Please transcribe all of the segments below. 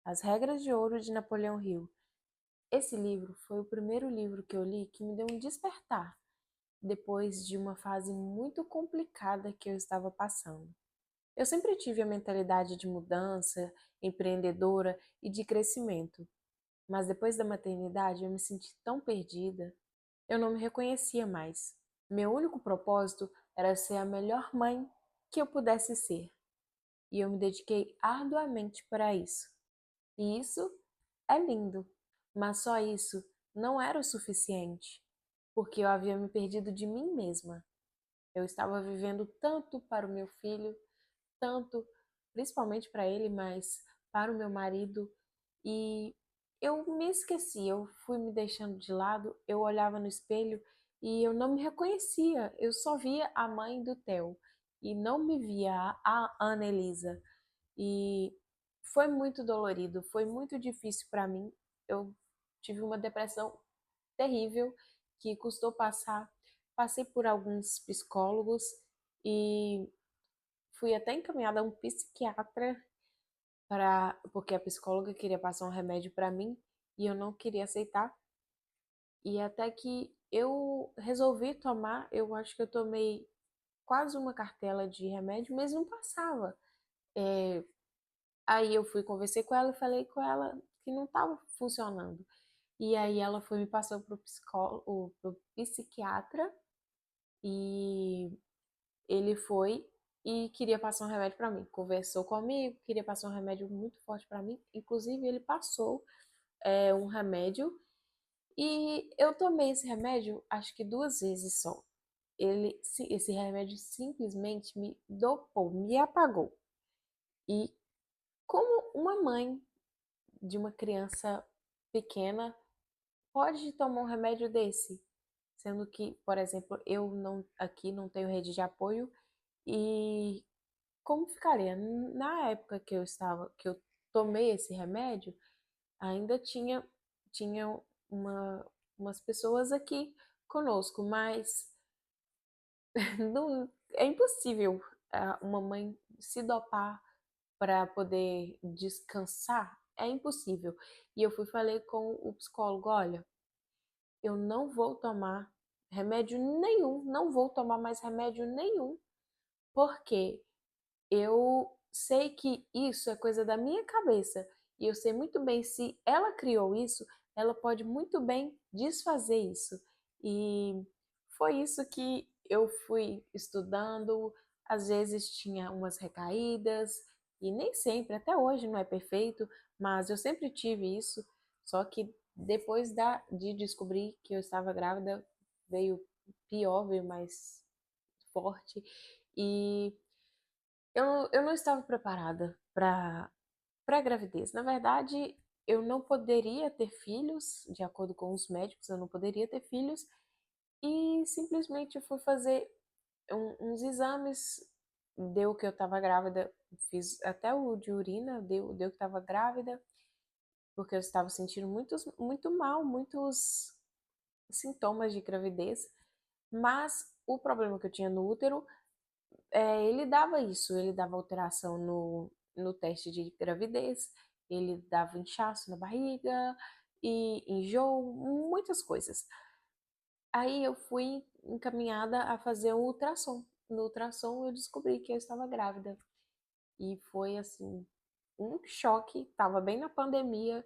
As Regras de Ouro de Napoleão Hill. Esse livro foi o primeiro livro que eu li que me deu um despertar, depois de uma fase muito complicada que eu estava passando. Eu sempre tive a mentalidade de mudança, empreendedora e de crescimento, mas depois da maternidade eu me senti tão perdida, eu não me reconhecia mais. Meu único propósito era ser a melhor mãe que eu pudesse ser, e eu me dediquei arduamente para isso. E isso é lindo, mas só isso não era o suficiente, porque eu havia me perdido de mim mesma. Eu estava vivendo tanto para o meu filho, tanto, principalmente para ele, mas para o meu marido, e eu me esqueci, eu fui me deixando de lado, eu olhava no espelho e eu não me reconhecia, eu só via a mãe do Theo e não me via a Ana Elisa. E foi muito dolorido, foi muito difícil para mim. Eu tive uma depressão terrível que custou passar. Passei por alguns psicólogos e fui até encaminhada a um psiquiatra porque a psicóloga queria passar um remédio para mim e eu não queria aceitar. E até que eu resolvi tomar, eu acho que eu tomei quase uma cartela de remédio, mas não passava. É, Aí eu fui, conversei com ela e falei com ela que não estava funcionando. E aí ela foi me passou pro psicólogo, pro psiquiatra e ele foi e queria passar um remédio para mim. Conversou comigo, queria passar um remédio muito forte para mim. Inclusive ele passou um remédio e eu tomei esse remédio acho que 2 vezes só. Esse remédio simplesmente me dopou, me apagou. E como uma mãe de uma criança pequena pode tomar um remédio desse? Sendo que, por exemplo, eu não aqui não tenho rede de apoio e como ficaria? Na época que eu tomei esse remédio, ainda tinha uma, umas pessoas aqui conosco, mas não, é impossível uma mãe se dopar para poder descansar, é impossível. E eu fui falei com o psicólogo, olha, eu não vou tomar remédio nenhum, não vou tomar mais remédio nenhum, porque eu sei que isso é coisa da minha cabeça e eu sei muito bem se ela criou isso, ela pode muito bem desfazer isso. E foi isso que eu fui estudando, às vezes tinha umas recaídas e nem sempre, até hoje não é perfeito, mas eu sempre tive isso, só que depois de descobrir que eu estava grávida, veio pior, veio mais forte e eu não estava preparada para a gravidez. Na verdade, eu não poderia ter filhos, de acordo com os médicos, eu não poderia ter filhos, e simplesmente eu fui fazer uns exames, deu que eu estava grávida, fiz até o de urina, deu que estava grávida, porque eu estava sentindo muito mal, muitos sintomas de gravidez, mas o problema que eu tinha no útero ele dava isso, ele dava alteração no teste de gravidez, ele dava inchaço na barriga e enjoo, muitas coisas. Aí eu fui encaminhada a fazer um ultrassom. No ultrassom eu descobri que eu estava grávida. E foi assim, um choque, estava bem na pandemia,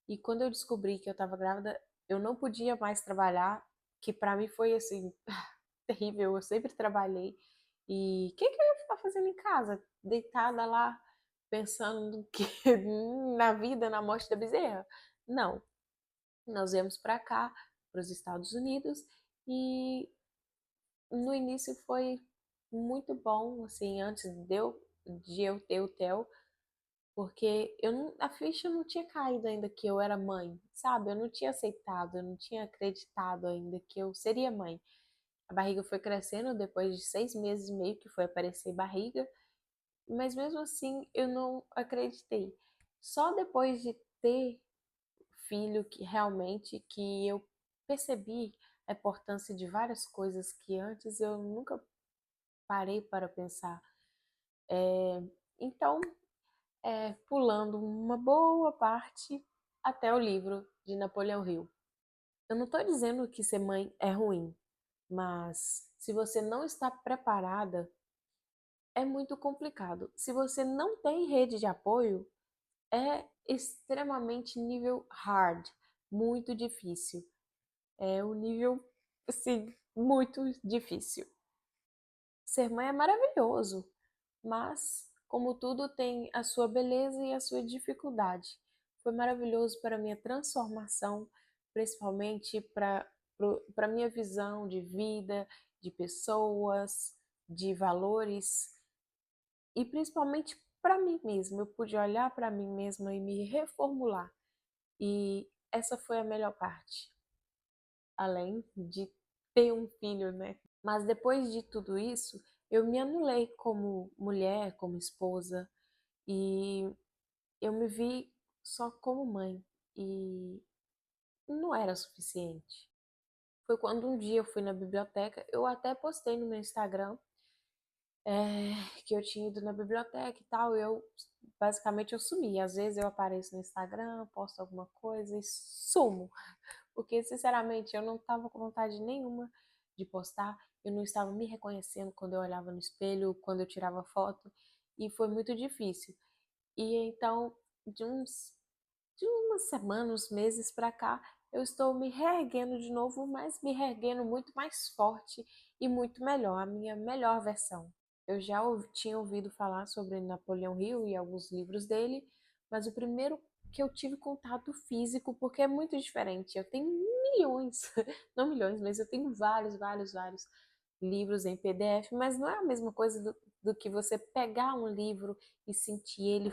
e quando eu descobri que eu estava grávida, eu não podia mais trabalhar, que para mim foi assim, terrível, eu sempre trabalhei. E o que, que eu ia ficar fazendo em casa? Deitada lá, pensando no que, na vida, na morte da bezerra? Não. Nós viemos para cá, para os Estados Unidos, e no início foi muito bom, assim, antes de eu ter o Theo, porque a ficha não tinha caído ainda que eu era mãe, sabe? Eu não tinha aceitado, eu não tinha acreditado ainda que eu seria mãe. A barriga foi crescendo depois de 6 meses e meio que foi aparecer barriga, mas mesmo assim eu não acreditei. Só depois de ter filho que realmente que eu percebi a importância de várias coisas que antes eu nunca parei para pensar. Então pulando uma boa parte até o livro de Napoleão Hill. Eu não estou dizendo que ser mãe é ruim, mas se você não está preparada, é muito complicado. Se você não tem rede de apoio, é extremamente nível hard, muito difícil. É um nível, assim, muito difícil. Ser mãe é maravilhoso, mas, como tudo, tem a sua beleza e a sua dificuldade. Foi maravilhoso para a minha transformação, principalmente para a minha visão de vida, de pessoas, de valores e principalmente para mim mesma. Eu pude olhar para mim mesma e me reformular. E essa foi a melhor parte, além de ter um filho, né? Mas depois de tudo isso, eu me anulei como mulher, como esposa, e eu me vi só como mãe. E não era suficiente. Foi quando um dia eu fui na biblioteca, eu até postei no meu Instagram, que eu tinha ido na biblioteca e tal. Eu basicamente eu sumi. Às vezes eu apareço no Instagram, posto alguma coisa e sumo. Porque, sinceramente, eu não estava com vontade nenhuma de postar, eu não estava me reconhecendo quando eu olhava no espelho, quando eu tirava foto, e foi muito difícil. E então, de umas semanas, meses para cá, eu estou me reerguendo de novo, mas me reerguendo muito mais forte e muito melhor, a minha melhor versão. Eu já tinha ouvido falar sobre Napoleão Hill e alguns livros dele, mas o primeiro que eu tive contato físico, porque é muito diferente. Eu tenho milhões, não milhões, mas eu tenho vários livros em PDF, mas não é a mesma coisa do que você pegar um livro e sentir ele,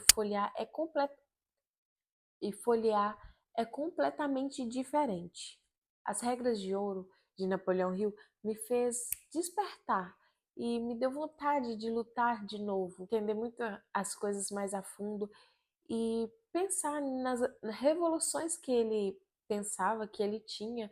e folhear é completamente diferente. As regras de ouro de Napoleão Hill me fez despertar e me deu vontade de lutar de novo, entender muito as coisas mais a fundo e pensar nas revoluções que ele pensava, que ele tinha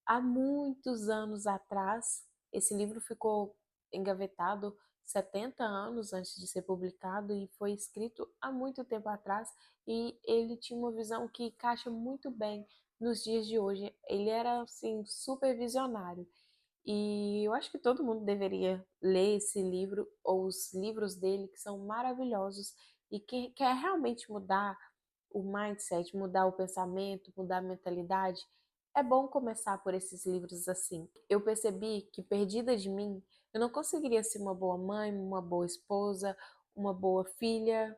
há muitos anos atrás. Esse livro ficou engavetado 70 anos antes de ser publicado e foi escrito há muito tempo atrás, e ele tinha uma visão que encaixa muito bem nos dias de hoje. Ele era assim super visionário. E eu acho que todo mundo deveria ler esse livro ou os livros dele, que são maravilhosos, e quem quer realmente mudar o mindset, mudar o pensamento, mudar a mentalidade, é bom começar por esses livros assim. Eu percebi que, perdida de mim, eu não conseguiria ser uma boa mãe, uma boa esposa, uma boa filha.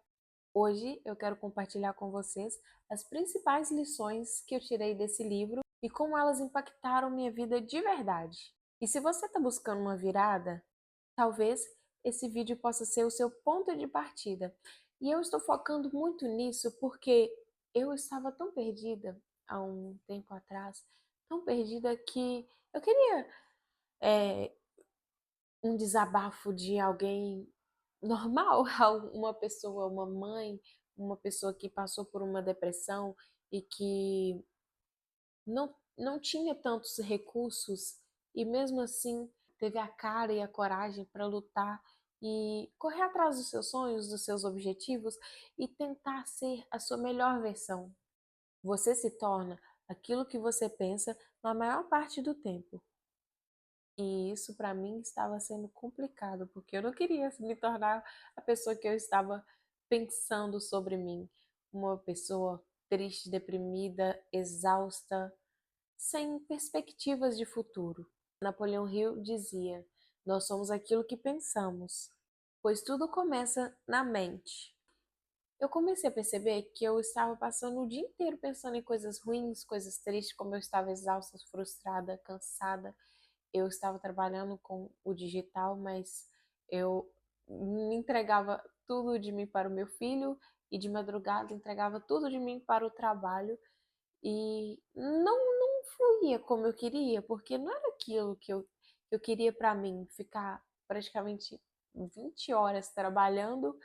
Hoje eu quero compartilhar com vocês as principais lições que eu tirei desse livro e como elas impactaram minha vida de verdade. E se você está buscando uma virada, talvez esse vídeo possa ser o seu ponto de partida. E eu estou focando muito nisso porque eu estava tão perdida há um tempo atrás, tão perdida que eu queria é, um desabafo de alguém normal, uma pessoa, uma mãe, uma pessoa que passou por uma depressão e que não tinha tantos recursos e mesmo assim teve a cara e a coragem para lutar e correr atrás dos seus sonhos, dos seus objetivos e tentar ser a sua melhor versão. Você se torna aquilo que você pensa na maior parte do tempo. E isso para mim estava sendo complicado, porque eu não queria me tornar a pessoa que eu estava pensando sobre mim, uma pessoa triste, deprimida, exausta, sem perspectivas de futuro. Napoleão Hill dizia: "Nós somos aquilo que pensamos, pois tudo começa na mente." Eu comecei a perceber que eu estava passando o dia inteiro pensando em coisas ruins, coisas tristes, como eu estava exausta, frustrada, cansada. Eu estava trabalhando com o digital, mas eu me entregava tudo de mim para o meu filho e de madrugada entregava tudo de mim para o trabalho e não fluía como eu queria, porque não era aquilo que eu queria para mim, ficar praticamente 20 horas trabalhando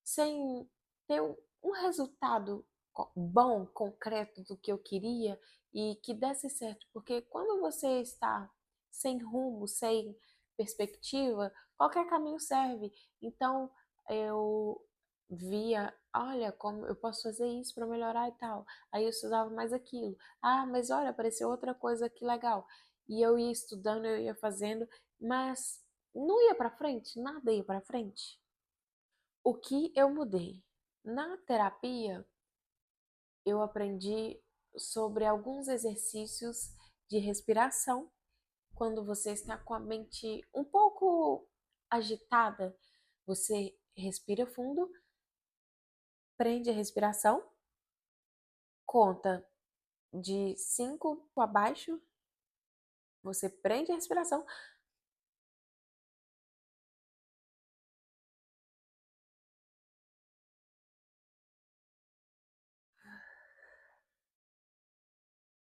sem ter um resultado bom, concreto do que eu queria e que desse certo, porque quando você está sem rumo, sem perspectiva, qualquer caminho serve. Então eu via olha, como eu posso fazer isso para melhorar e tal. Aí eu estudava mais aquilo. Ah, mas olha, apareceu outra coisa que legal. E eu ia estudando, eu ia fazendo, mas não ia para frente, nada ia para frente. O que eu mudei? Na terapia, eu aprendi sobre alguns exercícios de respiração. Quando você está com a mente um pouco agitada, você respira fundo, prende a respiração, conta de 5 abaixo, você prende a respiração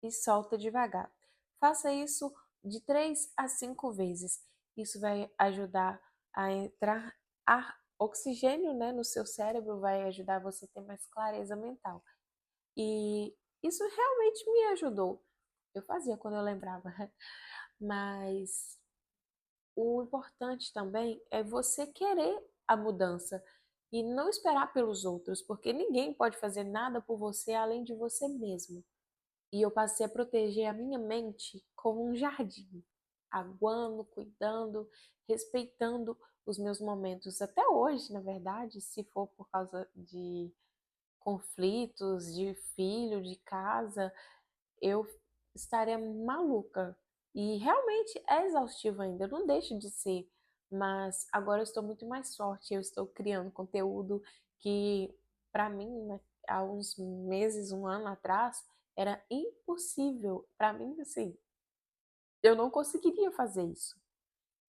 e solta devagar. Faça isso de 3 a 5 vezes. Isso vai ajudar a entrar oxigênio, né, no seu cérebro, vai ajudar você a ter mais clareza mental. E isso realmente me ajudou. Eu fazia quando eu lembrava. Mas o importante também é você querer a mudança e não esperar pelos outros, porque ninguém pode fazer nada por você além de você mesmo. E eu passei a proteger a minha mente como um jardim, aguando, cuidando, respeitando os meus momentos. Até hoje, na verdade, se for por causa de conflitos, de filho, de casa, eu estaria maluca. E realmente é exaustivo ainda, não deixa de ser. Mas agora eu estou muito mais forte, eu estou criando conteúdo que, para mim, né, há uns meses, um ano atrás, era impossível. Para mim, assim, eu não conseguiria fazer isso.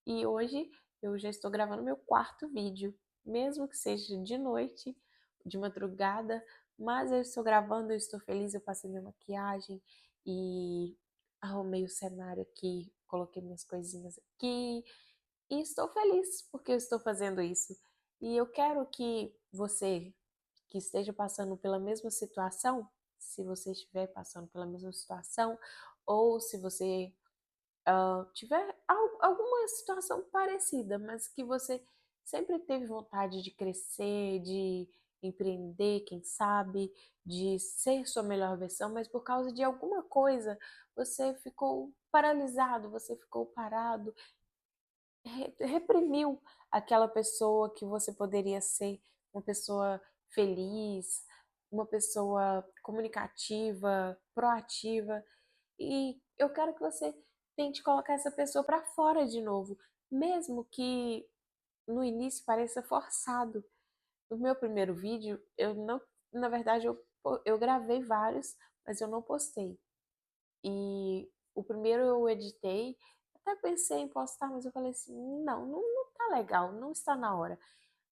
E hoje eu já estou gravando meu quarto vídeo, mesmo que seja de noite, de madrugada, mas eu estou gravando, eu estou feliz, eu passei minha maquiagem e arrumei o cenário aqui, coloquei minhas coisinhas aqui e estou feliz porque eu estou fazendo isso. E eu quero que você que esteja passando pela mesma situação, se você estiver passando pela mesma situação, ou se você tiver alguma situação parecida, mas que você sempre teve vontade de crescer, de empreender, quem sabe, de ser sua melhor versão, mas por causa de alguma coisa você ficou paralisado, você ficou parado, reprimiu aquela pessoa que você poderia ser, uma pessoa feliz, uma pessoa comunicativa, proativa. E eu quero que você tente colocar essa pessoa para fora de novo, mesmo que no início pareça forçado. No meu primeiro vídeo, eu não, na verdade, eu gravei vários, mas eu não postei. E o primeiro eu editei, até pensei em postar, mas eu falei assim, não tá legal, não está na hora.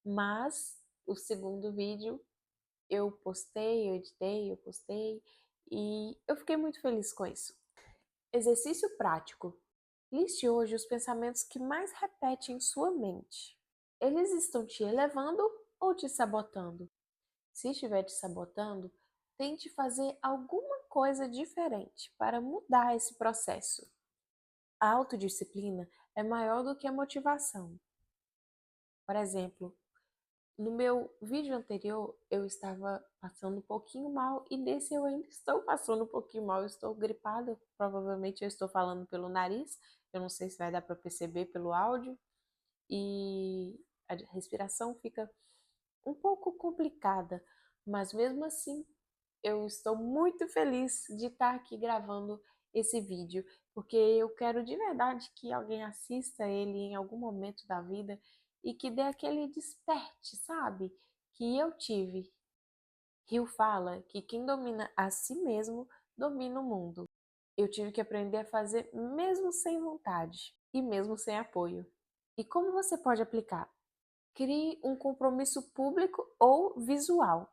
Mas o segundo vídeo eu postei, eu editei, eu postei, e eu fiquei muito feliz com isso. Exercício prático. Liste hoje os pensamentos que mais repete em sua mente. Eles estão te elevando ou te sabotando? Se estiver te sabotando, tente fazer alguma coisa diferente para mudar esse processo. A autodisciplina é maior do que a motivação. Por exemplo, no meu vídeo anterior, eu estava passando um pouquinho mal e nesse eu ainda estou passando um pouquinho mal. Eu estou gripada, provavelmente eu estou falando pelo nariz. Eu não sei se vai dar para perceber pelo áudio. E a respiração fica um pouco complicada, mas mesmo assim eu estou muito feliz de estar aqui gravando esse vídeo, porque eu quero de verdade que alguém assista ele em algum momento da vida e que dê aquele desperte, sabe? Que eu tive. Rio fala que quem domina a si mesmo domina o mundo. Eu tive que aprender a fazer mesmo sem vontade e mesmo sem apoio. E como você pode aplicar? Crie um compromisso público ou visual.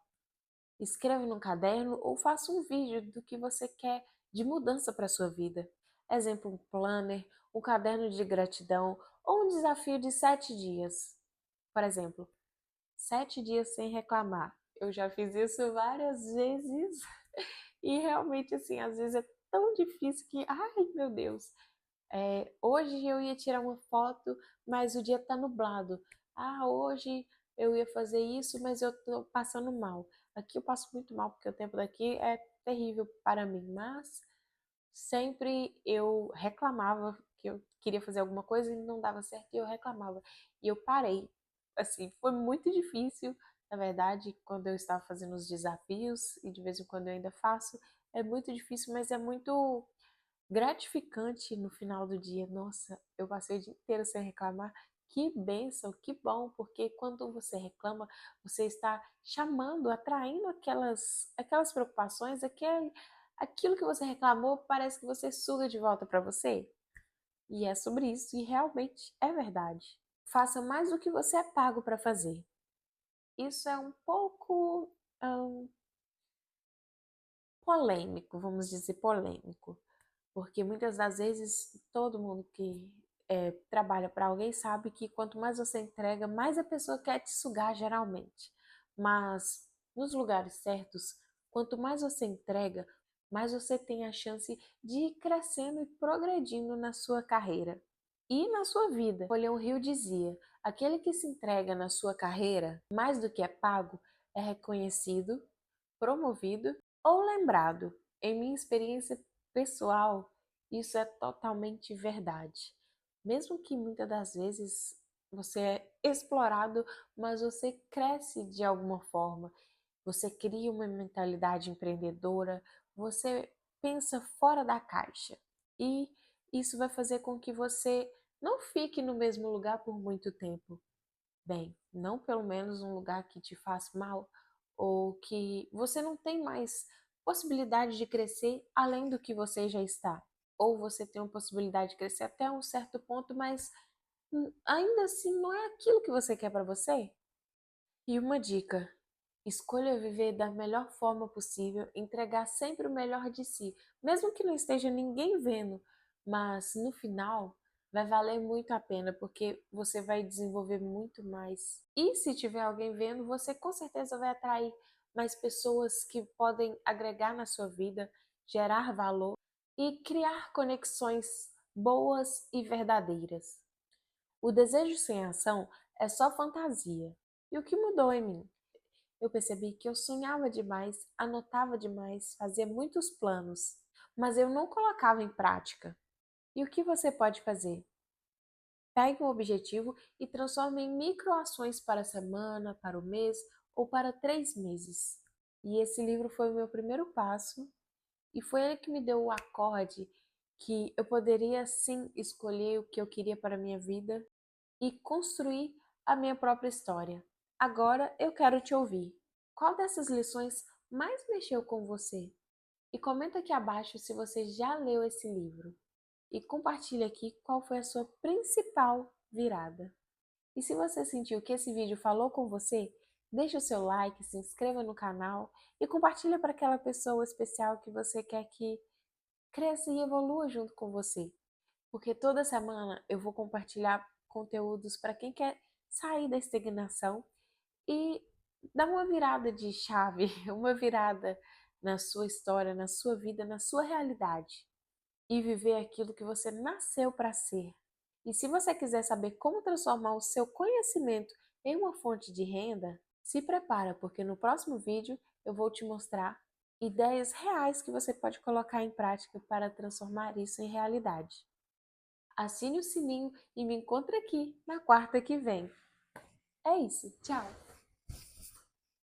Escreva num caderno ou faça um vídeo do que você quer de mudança para a sua vida. Exemplo, um planner, um caderno de gratidão ou um desafio de 7 dias. Por exemplo, 7 dias sem reclamar. Eu já fiz isso várias vezes e realmente, assim, às vezes é tão difícil que, ai meu Deus, hoje eu ia tirar uma foto, mas o dia tá nublado. Ah, hoje eu ia fazer isso, mas eu tô passando mal. Aqui eu passo muito mal, porque o tempo daqui é terrível para mim, mas sempre eu reclamava que eu queria fazer alguma coisa e não dava certo e eu reclamava. E eu parei. Assim, foi muito difícil, na verdade, quando eu estava fazendo os desafios, e de vez em quando eu ainda faço, é muito difícil, mas é muito gratificante no final do dia. Nossa, eu passei o dia inteiro sem reclamar. Que bênção, que bom, porque quando você reclama, você está chamando, atraindo aquelas preocupações, aquilo que você reclamou, parece que você suga de volta para você. E é sobre isso, e realmente é verdade. Faça mais do que você é pago para fazer. Isso é um pouco hum, polêmico, vamos dizer polêmico. Porque muitas das vezes todo mundo que trabalha para alguém sabe que quanto mais você entrega, mais a pessoa quer te sugar geralmente. Mas nos lugares certos, quanto mais você entrega, mais você tem a chance de ir crescendo e progredindo na sua carreira e na sua vida. Napoleão Hill dizia: aquele que se entrega na sua carreira, mais do que é pago, é reconhecido, promovido ou lembrado. Em minha experiência pessoal, isso é totalmente verdade. Mesmo que muitas das vezes você é explorado, mas você cresce de alguma forma. Você cria uma mentalidade empreendedora, você pensa fora da caixa. E isso vai fazer com que você não fique no mesmo lugar por muito tempo. Bem, não pelo menos um lugar que te faz mal ou que você não tem mais possibilidade de crescer além do que você já está. Ou você tem uma possibilidade de crescer até um certo ponto, mas ainda assim não é aquilo que você quer para você. E uma dica: escolha viver da melhor forma possível, entregar sempre o melhor de si, mesmo que não esteja ninguém vendo, mas no final vai valer muito a pena, porque você vai desenvolver muito mais. E se tiver alguém vendo, você com certeza vai atrair mais pessoas que podem agregar na sua vida, gerar valor e criar conexões boas e verdadeiras. O desejo sem ação é só fantasia. E o que mudou em mim? Eu percebi que eu sonhava demais, anotava demais, fazia muitos planos, mas eu não colocava em prática. E o que você pode fazer? Pegue um objetivo e transforme em microações para a semana, para o mês ou para 3 meses. E esse livro foi o meu primeiro passo e foi ele que me deu o acorde que eu poderia sim escolher o que eu queria para a minha vida e construir a minha própria história. Agora eu quero te ouvir. Qual dessas lições mais mexeu com você? E comenta aqui abaixo se você já leu esse livro. E compartilha aqui qual foi a sua principal virada. E se você sentiu que esse vídeo falou com você, deixa o seu like, se inscreva no canal e compartilha para aquela pessoa especial que você quer que cresça e evolua junto com você. Porque toda semana eu vou compartilhar conteúdos para quem quer sair da estagnação e dar uma virada de chave, uma virada na sua história, na sua vida, na sua realidade e viver aquilo que você nasceu para ser. E se você quiser saber como transformar o seu conhecimento em uma fonte de renda, se prepara, porque no próximo vídeo eu vou te mostrar ideias reais que você pode colocar em prática para transformar isso em realidade. Assine o sininho e me encontre aqui na quarta que vem. É isso, tchau!